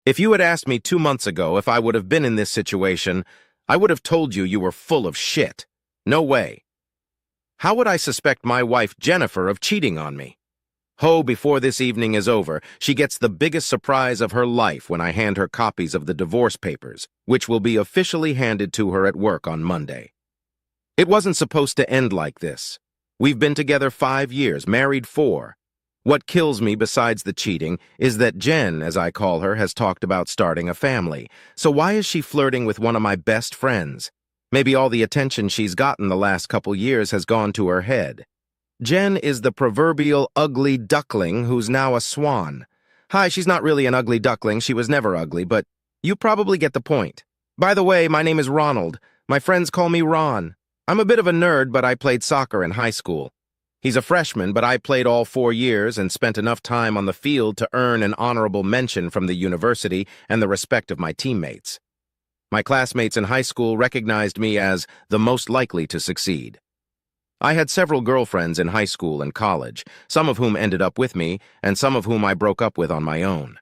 If you had asked me 2 months ago if I would have been in this situation, I would have told you you were full of shit. No way. How would I suspect my wife Jennifer of cheating on me? Before this evening is over, she gets the biggest surprise of her life when I hand her copies of the divorce papers, which will be officially handed to her at work on Monday. It wasn't supposed to end like this. We've been together 5 years, married 4. What kills me besides the cheating is that Jen, as I call her, has talked about starting a family. So why is she flirting with one of my best friends? Maybe all the attention she's gotten the last couple years has gone to her head. Jen is the proverbial ugly duckling who's now a swan. Hi, she's not really an ugly duckling, she was never ugly, but you probably get the point. By the way, my name is Ronald. My friends call me Ron. I'm a bit of a nerd, but I played soccer in high school. He's a freshman, but I played all 4 years and spent enough time on the field to earn an honorable mention from the university and the respect of my teammates. My classmates in high school recognized me as the most likely to succeed. I had several girlfriends in high school and college, some of whom ended up with me, and some of whom I broke up with on my own.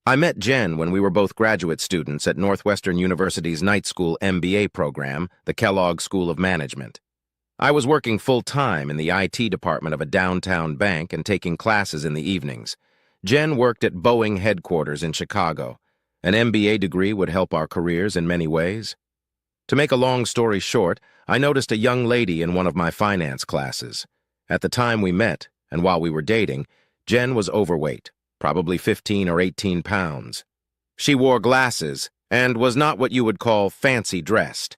I met Jen when we were both graduate students at Northwestern University's night school MBA program, the Kellogg School of Management. I was working full-time in the IT department of a downtown bank and taking classes in the evenings. Jen worked at Boeing headquarters in Chicago. An MBA degree would help our careers in many ways. To make a long story short, I noticed a young lady in one of my finance classes. At the time we met, and while we were dating, Jen was overweight, probably 15 or 18 pounds. She wore glasses and was not what you would call fancy dressed.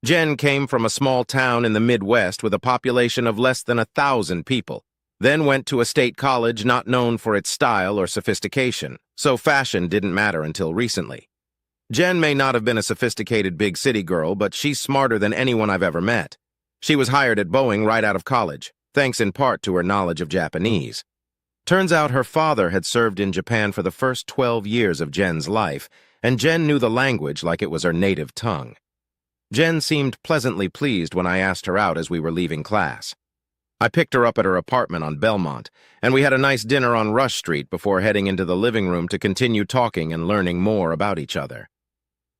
Jen came from a small town in the Midwest with a population of less than 1,000 people, then went to a state college not known for its style or sophistication, so fashion didn't matter until recently. Jen may not have been a sophisticated big city girl, but she's smarter than anyone I've ever met. She was hired at Boeing right out of college, thanks in part to her knowledge of Japanese. Turns out her father had served in Japan for the first 12 years of Jen's life, and Jen knew the language like it was her native tongue. Jen seemed pleasantly pleased when I asked her out as we were leaving class. I picked her up at her apartment on Belmont, and we had a nice dinner on Rush Street before heading into the living room to continue talking and learning more about each other.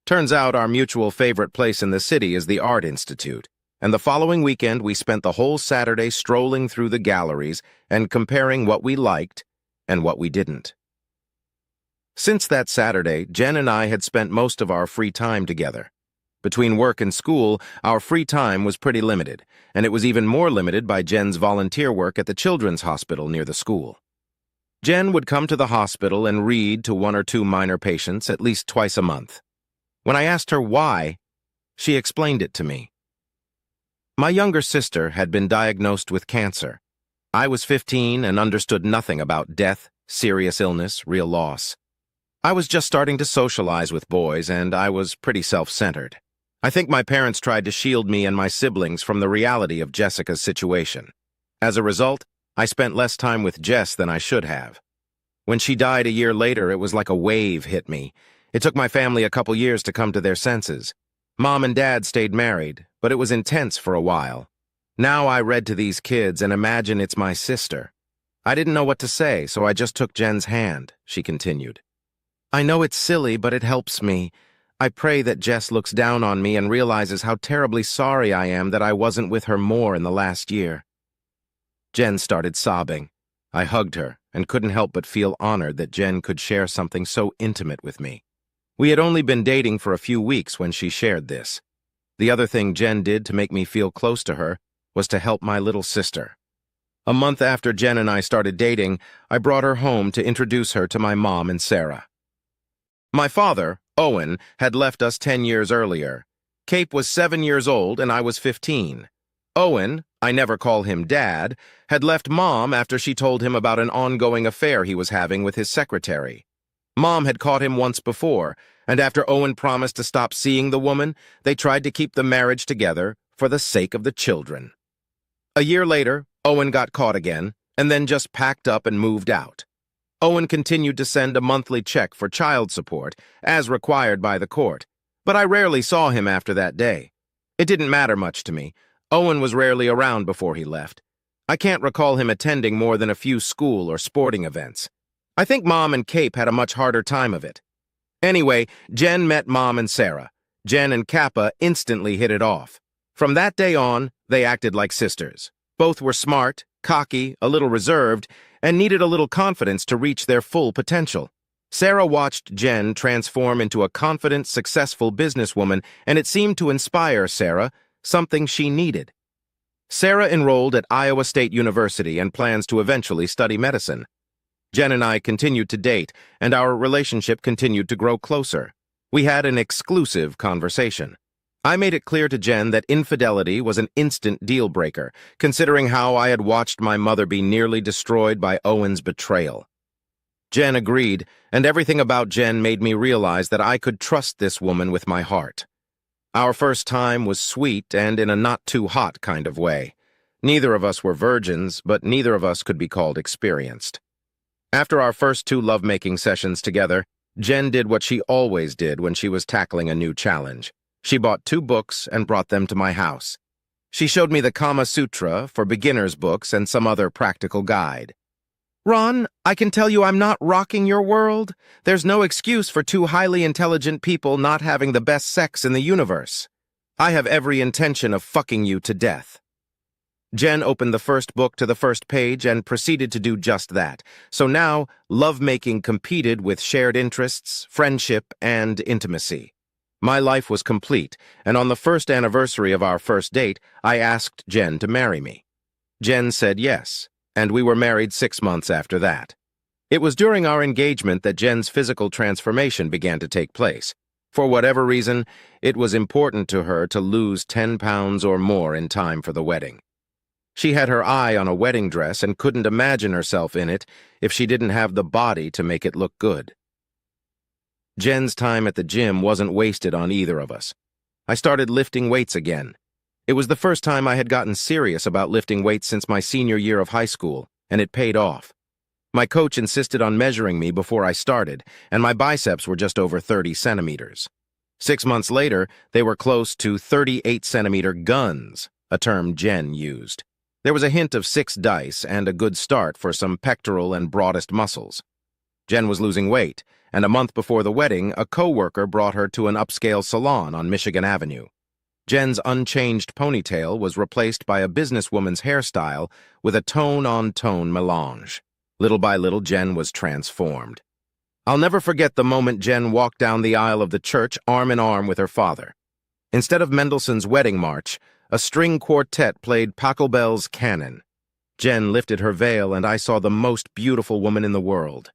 Turns out our mutual favorite place in the city is the Art Institute, and the following weekend we spent the whole Saturday strolling through the galleries and comparing what we liked and what we didn't. Since that Saturday, Jen and I had spent most of our free time together. Between work and school, our free time was pretty limited, and it was even more limited by Jen's volunteer work at the children's hospital near the school. Jen would come to the hospital and read to 1 or 2 minor patients at least twice a month. When I asked her why, she explained it to me. My younger sister had been diagnosed with cancer. I was 15 and understood nothing about death, serious illness, real loss. I was just starting to socialize with boys, and I was pretty self-centered. I think my parents tried to shield me and my siblings from the reality of Jessica's situation. As a result, I spent less time with Jess than I should have. When she died a year later, it was like a wave hit me. It took my family a couple years to come to their senses. Mom and Dad stayed married, but it was intense for a while. Now I read to these kids and imagine it's my sister. I didn't know what to say, so I just took Jen's hand, she continued. I know it's silly, but it helps me. I pray that Jess looks down on me and realizes how terribly sorry I am that I wasn't with her more in the last year. Jen started sobbing. I hugged her and couldn't help but feel honored that Jen could share something so intimate with me. We had only been dating for a few weeks when she shared this. The other thing Jen did to make me feel close to her was to help my little sister. A month after Jen and I started dating, I brought her home to introduce her to my mom and Sarah. My father, Owen, had left us 10 years earlier. Cape was 7 years old and I was 15. Owen, I never call him Dad, had left Mom after she told him about an ongoing affair he was having with his secretary. Mom had caught him once before, and after Owen promised to stop seeing the woman, they tried to keep the marriage together for the sake of the children. A year later, Owen got caught again, and then just packed up and moved out. Owen continued to send a monthly check for child support, as required by the court, but I rarely saw him after that day. It didn't matter much to me. Owen was rarely around before he left. I can't recall him attending more than a few school or sporting events. I think Mom and Cape had a much harder time of it. Anyway, Jen met Mom and Sarah. Jen and Kappa instantly hit it off. From that day on, they acted like sisters. Both were smart, cocky, a little reserved, and needed a little confidence to reach their full potential. Sarah watched Jen transform into a confident, successful businesswoman, and it seemed to inspire Sarah, something she needed. Sarah enrolled at Iowa State University and plans to eventually study medicine. Jen and I continued to date, and our relationship continued to grow closer. We had an exclusive conversation. I made it clear to Jen that infidelity was an instant deal-breaker, considering how I had watched my mother be nearly destroyed by Owen's betrayal. Jen agreed, and everything about Jen made me realize that I could trust this woman with my heart. Our first time was sweet and in a not-too-hot kind of way. Neither of us were virgins, but neither of us could be called experienced. After our first 2 lovemaking sessions together, Jen did what she always did when she was tackling a new challenge. She bought 2 books and brought them to my house. She showed me the Kama Sutra for beginners books and some other practical guide. Ron, I can tell you I'm not rocking your world. There's no excuse for 2 highly intelligent people not having the best sex in the universe. I have every intention of fucking you to death. Jen opened the first book to the first page and proceeded to do just that. So now, lovemaking competed with shared interests, friendship, and intimacy. My life was complete, and on the first anniversary of our first date, I asked Jen to marry me. Jen said yes, and we were married 6 months after that. It was during our engagement that Jen's physical transformation began to take place. For whatever reason, it was important to her to lose 10 pounds or more in time for the wedding. She had her eye on a wedding dress and couldn't imagine herself in it if she didn't have the body to make it look good. Jen's time at the gym wasn't wasted on either of us. I started lifting weights again. It was the first time I had gotten serious about lifting weights since my senior year of high school, and it paid off. My coach insisted on measuring me before I started, and my biceps were just over 30 centimeters. 6 months later, they were close to 38-centimeter guns, a term Jen used. There was a hint of 6 dice and a good start for some pectoral and broadest muscles. Jen was losing weight, and a month before the wedding, a coworker brought her to an upscale salon on Michigan Avenue. Jen's unchanged ponytail was replaced by a businesswoman's hairstyle with a tone-on-tone melange. Little by little, Jen was transformed. I'll never forget the moment Jen walked down the aisle of the church arm in arm with her father. Instead of Mendelssohn's Wedding March, a string quartet played Pachelbel's Canon. Jen lifted her veil, and I saw the most beautiful woman in the world.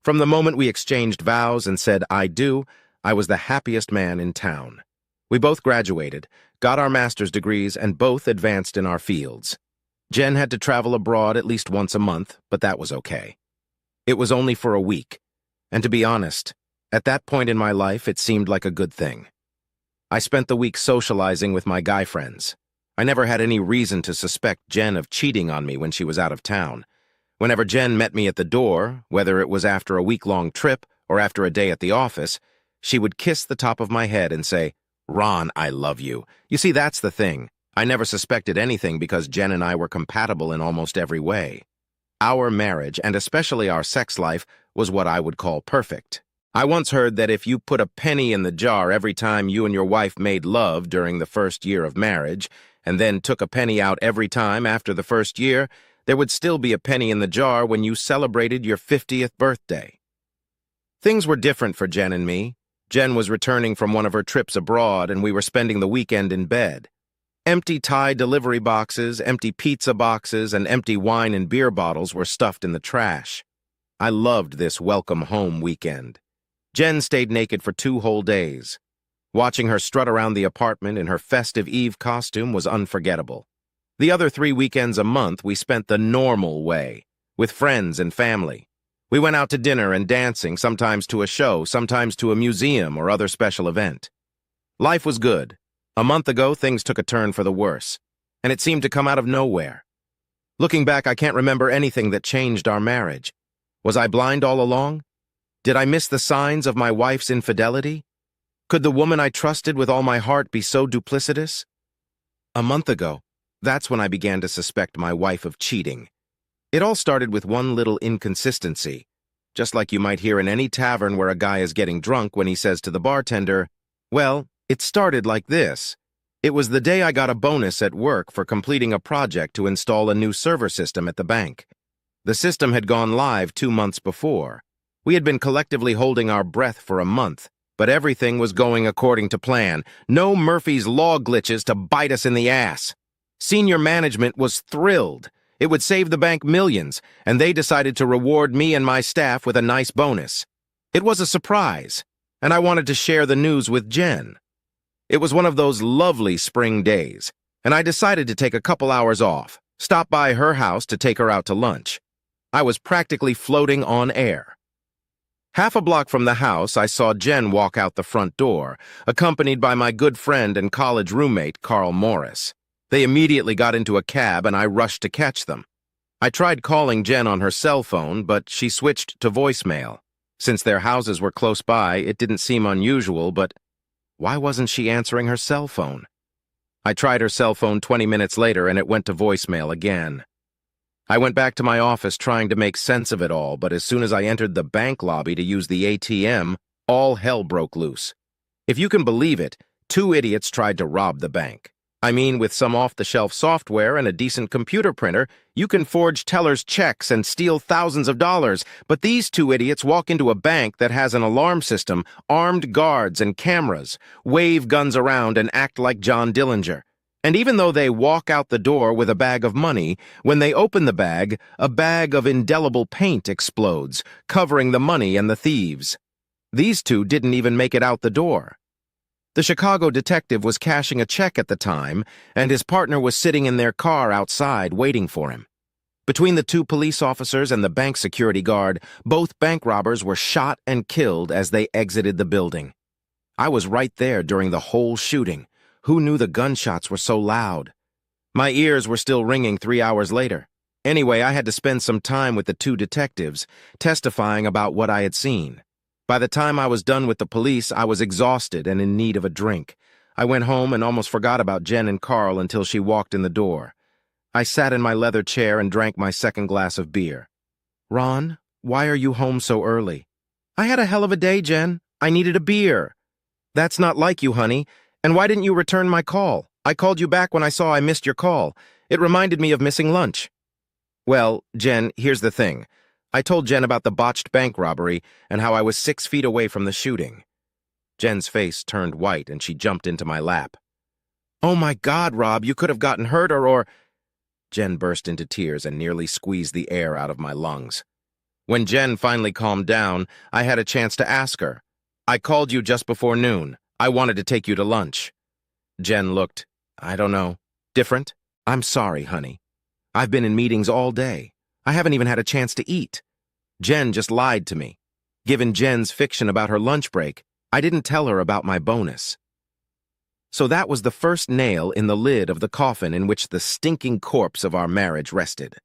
From the moment we exchanged vows and said, "I do," I was the happiest man in town. We both graduated, got our master's degrees, and both advanced in our fields. Jen had to travel abroad at least once a month, but that was okay. It was only for a week, and to be honest, at that point in my life, it seemed like a good thing. I spent the week socializing with my guy friends. I never had any reason to suspect Jen of cheating on me when she was out of town. Whenever Jen met me at the door, whether it was after a week-long trip or after a day at the office, she would kiss the top of my head and say, "Ron, I love you." You see, that's the thing. I never suspected anything because Jen and I were compatible in almost every way. Our marriage, and especially our sex life, was what I would call perfect. I once heard that if you put a penny in the jar every time you and your wife made love during the first year of marriage, and then took a penny out every time after the first year, there would still be a penny in the jar when you celebrated your 50th birthday. Things were different for Jen and me. Jen was returning from one of her trips abroad, and we were spending the weekend in bed. Empty Thai delivery boxes, empty pizza boxes, and empty wine and beer bottles were stuffed in the trash. I loved this welcome home weekend. Jen stayed naked for 2 whole days. Watching her strut around the apartment in her festive Eve costume was unforgettable. The other 3 weekends a month we spent the normal way, with friends and family. We went out to dinner and dancing, sometimes to a show, sometimes to a museum or other special event. Life was good. A month ago, things took a turn for the worse, and it seemed to come out of nowhere. Looking back, I can't remember anything that changed our marriage. Was I blind all along? Did I miss the signs of my wife's infidelity? Could the woman I trusted with all my heart be so duplicitous? A month ago, that's when I began to suspect my wife of cheating. It all started with one little inconsistency. just like you might hear in any tavern where a guy is getting drunk when he says to the bartender, "Well, it started like this. It was the day I got a bonus at work for completing a project to install a new server system at the bank. The system had gone live 2 months before. We had been collectively holding our breath for a month, but everything was going according to plan. No Murphy's Law glitches to bite us in the ass. Senior management was thrilled. It would save the bank millions, and they decided to reward me and my staff with a nice bonus. It was a surprise, and I wanted to share the news with Jen. It was one of those lovely spring days, and I decided to take a couple hours off, stop by her house to take her out to lunch. I was practically floating on air. Half a block from the house, I saw Jen walk out the front door, accompanied by my good friend and college roommate, Carl Morris. They immediately got into a cab, and I rushed to catch them. I tried calling Jen on her cell phone, but she switched to voicemail. Since their houses were close by, it didn't seem unusual, but why wasn't she answering her cell phone? I tried her cell phone 20 minutes later, and it went to voicemail again. I went back to my office trying to make sense of it all, but as soon as I entered the bank lobby to use the ATM, all hell broke loose. If you can believe it, 2 idiots tried to rob the bank. I mean, with some off-the-shelf software and a decent computer printer, you can forge tellers' checks and steal thousands of dollars, but these 2 idiots walk into a bank that has an alarm system, armed guards and cameras, wave guns around and act like John Dillinger. And even though they walk out the door with a bag of money, when they open the bag, a bag of indelible paint explodes, covering the money and the thieves. These 2 didn't even make it out the door. The Chicago detective was cashing a check at the time, and his partner was sitting in their car outside waiting for him. Between the 2 police officers and the bank security guard, both bank robbers were shot and killed as they exited the building. I was right there during the whole shooting. Who knew the gunshots were so loud? My ears were still ringing 3 hours later. Anyway, I had to spend some time with the 2 detectives, testifying about what I had seen. By the time I was done with the police, I was exhausted and in need of a drink. I went home and almost forgot about Jen and Carl until she walked in the door. I sat in my leather chair and drank my second glass of beer. "Ron, why are you home so early?" "I had a hell of a day, Jen. I needed a beer." "That's not like you, honey. And why didn't you return my call? I called you back when I saw I missed your call. It reminded me of missing lunch." "Well, Jen, here's the thing. I told Jen about the botched bank robbery and how I was 6 feet away from the shooting." Jen's face turned white and she jumped into my lap. "Oh my God, Rob, you could have gotten hurt or... Jen burst into tears and nearly squeezed the air out of my lungs. When Jen finally calmed down, I had a chance to ask her. "I called you just before noon. I wanted to take you to lunch." Jen looked, I don't know, different. "I'm sorry, honey. I've been in meetings all day. I haven't even had a chance to eat." Jen just lied to me. Given Jen's fiction about her lunch break, I didn't tell her about my bonus. So that was the first nail in the lid of the coffin in which the stinking corpse of our marriage rested.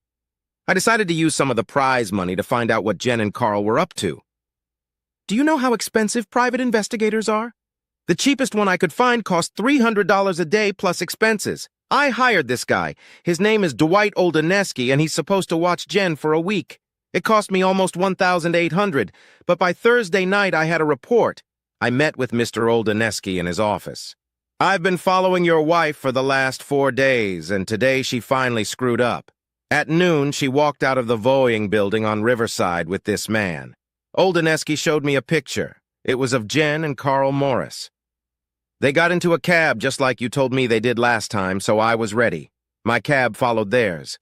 I decided to use some of the prize money to find out what Jen and Carl were up to. Do you know how expensive private investigators are? The cheapest one I could find cost $300 a day plus expenses. I hired this guy. His name is Dwight Oldaneski, and he's supposed to watch Jen for a week. It cost me almost $1,800, but by Thursday night I had a report. I met with Mr. Oldaneski in his office. "I've been following your wife for the last 4 days, and today she finally screwed up. At noon, she walked out of the Voeing building on Riverside with this man. Oldaneski showed me a picture. It was of Jen and Carl Morris. They got into a cab just like you told me they did last time, so I was ready. My cab followed theirs.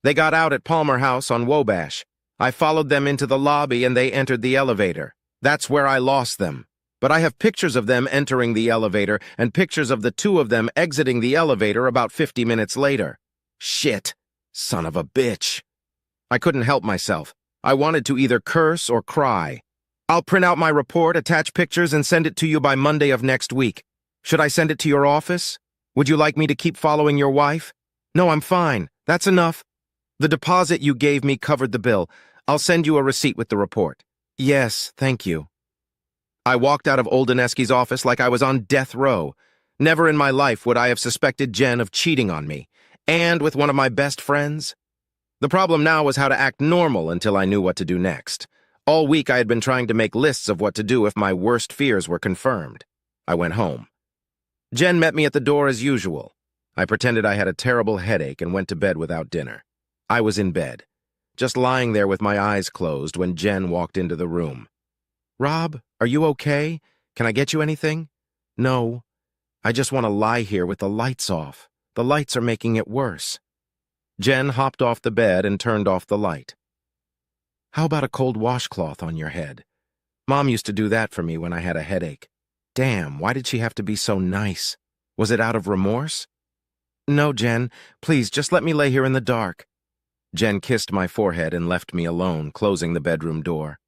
They got out at Palmer House on Wabash. I followed them into the lobby and they entered the elevator. That's where I lost them. But I have pictures of them entering the elevator and pictures of the 2 of them exiting the elevator about 50 minutes later. Shit. Son of a bitch. I couldn't help myself. I wanted to either curse or cry. I'll print out my report, attach pictures, and send it to you by Monday of next week. Should I send it to your office? Would you like me to keep following your wife? No, I'm fine. That's enough. The deposit you gave me covered the bill. I'll send you a receipt with the report. Yes, thank you. I walked out of Oldaneski's office like I was on death row. Never in my life would I have suspected Jen of cheating on me, and with one of my best friends. The problem now was how to act normal until I knew what to do next. All week I had been trying to make lists of what to do if my worst fears were confirmed. I went home. Jen met me at the door as usual. I pretended I had a terrible headache and went to bed without dinner. I was in bed, just lying there with my eyes closed when Jen walked into the room. "Rob, are you okay? Can I get you anything?" "No. I just want to lie here with the lights off. The lights are making it worse." Jen hopped off the bed and turned off the light. "How about a cold washcloth on your head? Mom used to do that for me when I had a headache." Damn, why did she have to be so nice? Was it out of remorse? "No, Jen. Please, just let me lay here in the dark." Jen kissed my forehead and left me alone, closing the bedroom door.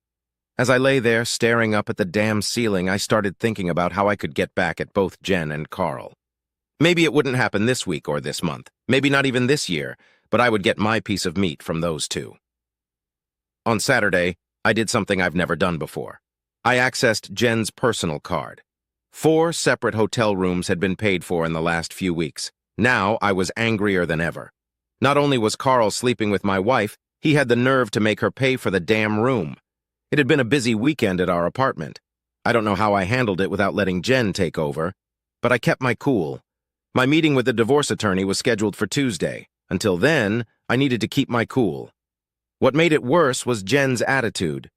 As I lay there, staring up at the damn ceiling, I started thinking about how I could get back at both Jen and Carl. Maybe it wouldn't happen this week or this month, maybe not even this year, but I would get my piece of meat from those two. On Saturday, I did something I've never done before. I accessed Jen's personal card. 4 separate hotel rooms had been paid for in the last few weeks. Now I was angrier than ever. Not only was Carl sleeping with my wife, he had the nerve to make her pay for the damn room. It had been a busy weekend at our apartment. I don't know how I handled it without letting Jen take over, but I kept my cool. My meeting with the divorce attorney was scheduled for Tuesday. Until then, I needed to keep my cool. What made it worse was Jen's attitude.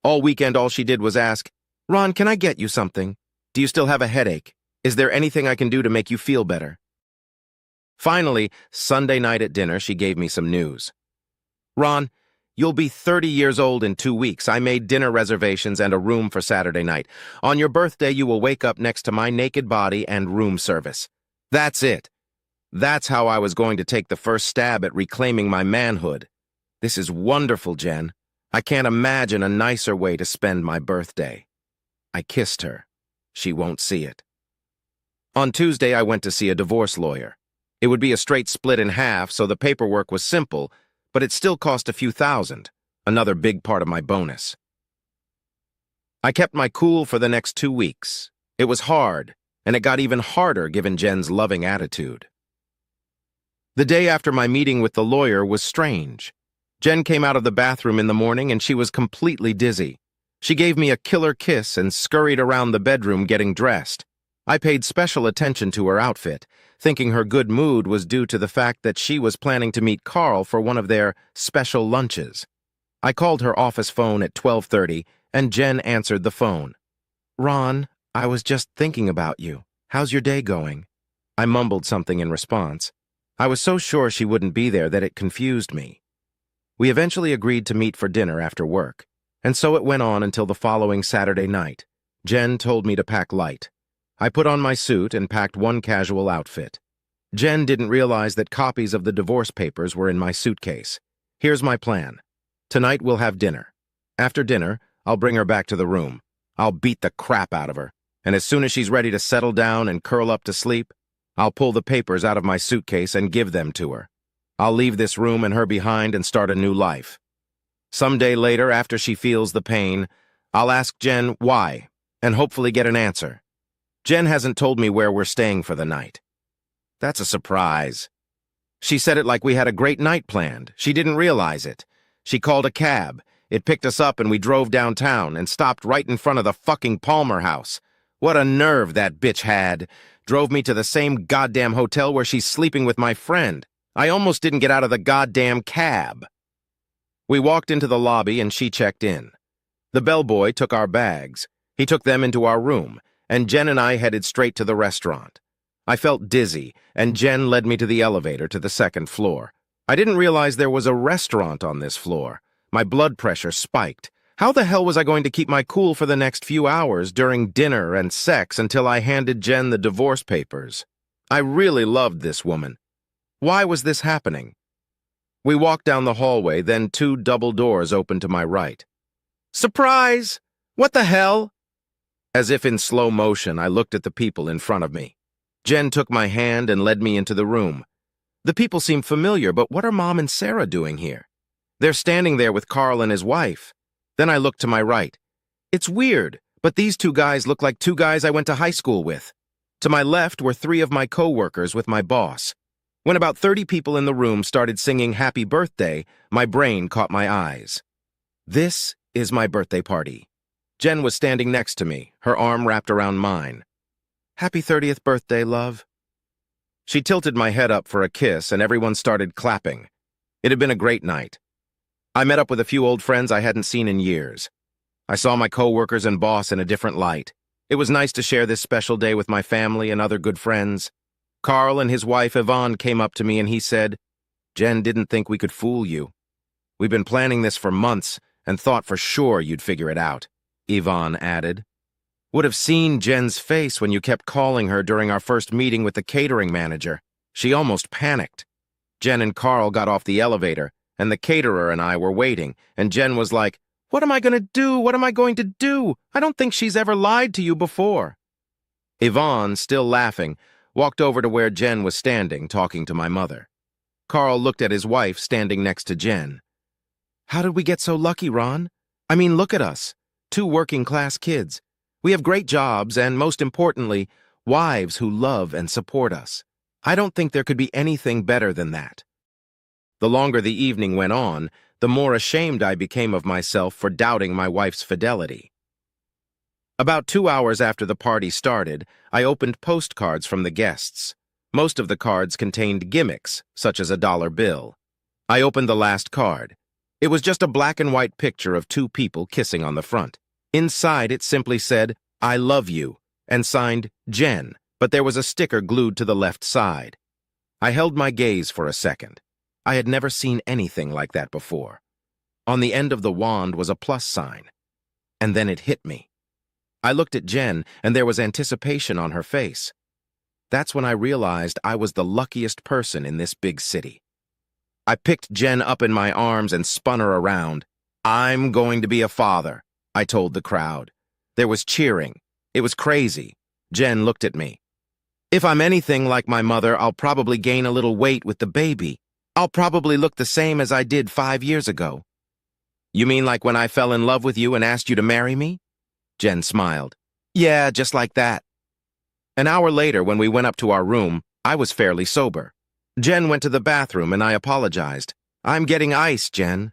All weekend, all she did was ask, "Ron, can I get you something? Do you still have a headache? Is there anything I can do to make you feel better?" Finally, Sunday night at dinner, she gave me some news. "Ron, you'll be 30 years old in 2 weeks. I made dinner reservations and a room for Saturday night. On your birthday, you will wake up next to my naked body and room service. That's it. That's how I was going to take the first stab at reclaiming my manhood. This is wonderful, Jen. I can't imagine a nicer way to spend my birthday." I kissed her. She won't see it. On Tuesday, I went to see a divorce lawyer. It would be a straight split in half, so the paperwork was simple, but it still cost a few thousand, another big part of my bonus. I kept my cool for the next 2 weeks. It was hard, and it got even harder given Jen's loving attitude. The day after my meeting with the lawyer was strange. Jen came out of the bathroom in the morning and she was completely dizzy. She gave me a killer kiss and scurried around the bedroom getting dressed. I paid special attention to her outfit, thinking her good mood was due to the fact that she was planning to meet Carl for one of their special lunches. I called her office phone at 12:30, and Jen answered the phone. "Ron, I was just thinking about you. How's your day going?" I mumbled something in response. I was so sure she wouldn't be there that it confused me. We eventually agreed to meet for dinner after work, and so it went on until the following Saturday night. Jen told me to pack light. I put on my suit and packed one casual outfit. Jen didn't realize that copies of the divorce papers were in my suitcase. Here's my plan. Tonight we'll have dinner. After dinner, I'll bring her back to the room. I'll beat the crap out of her, and as soon as she's ready to settle down and curl up to sleep, I'll pull the papers out of my suitcase and give them to her. I'll leave this room and her behind and start a new life. Someday later, after she feels the pain, I'll ask Jen why, and hopefully get an answer. Jen hasn't told me where we're staying for the night. That's a surprise. She said it like we had a great night planned. She didn't realize it. She called a cab. It picked us up and we drove downtown and stopped right in front of the fucking Palmer House. What a nerve that bitch had. Drove me to the same goddamn hotel where she's sleeping with my friend. I almost didn't get out of the goddamn cab. We walked into the lobby and she checked in. The bellboy took our bags. He took them into our room, and Jen and I headed straight to the restaurant. I felt dizzy, and Jen led me to the elevator to the second floor. I didn't realize there was a restaurant on this floor. My blood pressure spiked. How the hell was I going to keep my cool for the next few hours during dinner and sex until I handed Jen the divorce papers? I really loved this woman. Why was this happening? We walked down the hallway, then 2 double doors opened to my right. Surprise! What the hell? As if in slow motion, I looked at the people in front of me. Jen took my hand and led me into the room. The people seem familiar, but what are Mom and Sarah doing here? They're standing there with Carl and his wife. Then I looked to my right. It's weird, but these 2 guys look like 2 guys I went to high school with. To my left were 3 of my co-workers with my boss. When about 30 people in the room started singing Happy Birthday, my brain caught my eyes. This is my birthday party. Jen was standing next to me, her arm wrapped around mine. Happy 30th birthday, love. She tilted my head up for a kiss, and everyone started clapping. It had been a great night. I met up with a few old friends I hadn't seen in years. I saw my coworkers and boss in a different light. It was nice to share this special day with my family and other good friends. Carl and his wife Yvonne came up to me and he said, Jen didn't think we could fool you. We've been planning this for months and thought for sure you'd figure it out, Yvonne added. Would have seen Jen's face when you kept calling her during our first meeting with the catering manager. She almost panicked. Jen and Carl got off the elevator, and the caterer and I were waiting, and Jen was like, What am I going to do? What am I going to do? I don't think she's ever lied to you before. Yvonne, still laughing, walked over to where Jen was standing, talking to my mother. Carl looked at his wife standing next to Jen. How did we get so lucky, Ron? I mean, look at us. 2 working-class kids. We have great jobs and, most importantly, wives who love and support us. I don't think there could be anything better than that. The longer the evening went on, the more ashamed I became of myself for doubting my wife's fidelity. About 2 hours after the party started, I opened postcards from the guests. Most of the cards contained gimmicks, such as a dollar bill. I opened the last card. It was just a black and white picture of 2 people kissing on the front. Inside it simply said, I love you, and signed Jen, but there was a sticker glued to the left side. I held my gaze for a second. I had never seen anything like that before. On the end of the wand was a plus sign. And then it hit me. I looked at Jen, and there was anticipation on her face. That's when I realized I was the luckiest person in this big city. I picked Jen up in my arms and spun her around. I'm going to be a father, I told the crowd. There was cheering. It was crazy. Jen looked at me. If I'm anything like my mother, I'll probably gain a little weight with the baby. I'll probably look the same as I did 5 years ago. You mean like when I fell in love with you and asked you to marry me? Jen smiled. Yeah, just like that. An hour later, when we went up to our room, I was fairly sober. Jen went to the bathroom and I apologized. I'm getting ice, Jen.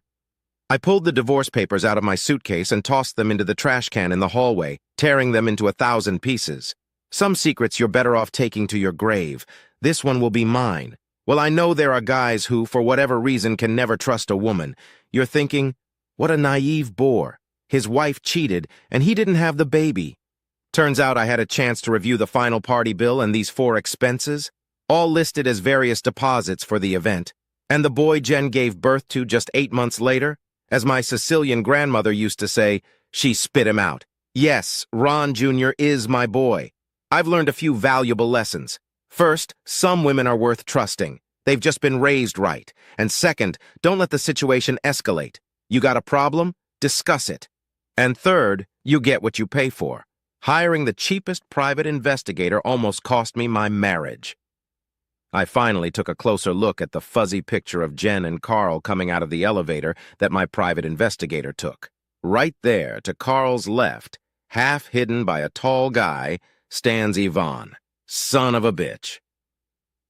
I pulled the divorce papers out of my suitcase and tossed them into the trash can in the hallway, tearing them into 1,000 pieces. Some secrets you're better off taking to your grave. This one will be mine. Well, I know there are guys who, for whatever reason, can never trust a woman. You're thinking, what a naive bore. His wife cheated, and he didn't have the baby. Turns out I had a chance to review the final party bill and these 4 expenses, all listed as various deposits for the event. And the boy Jen gave birth to just 8 months later, as my Sicilian grandmother used to say, she spit him out. Yes, Ron Jr. is my boy. I've learned a few valuable lessons. First, some women are worth trusting. They've just been raised right. And second, don't let the situation escalate. You got a problem? Discuss it. And third, you get what you pay for. Hiring the cheapest private investigator almost cost me my marriage. I finally took a closer look at the fuzzy picture of Jen and Carl coming out of the elevator that my private investigator took. Right there, to Carl's left, half hidden by a tall guy, stands Yvonne. Son of a bitch.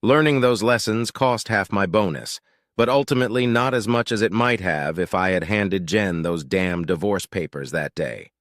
Learning those lessons cost half my bonus, but ultimately not as much as it might have if I had handed Jen those damn divorce papers that day.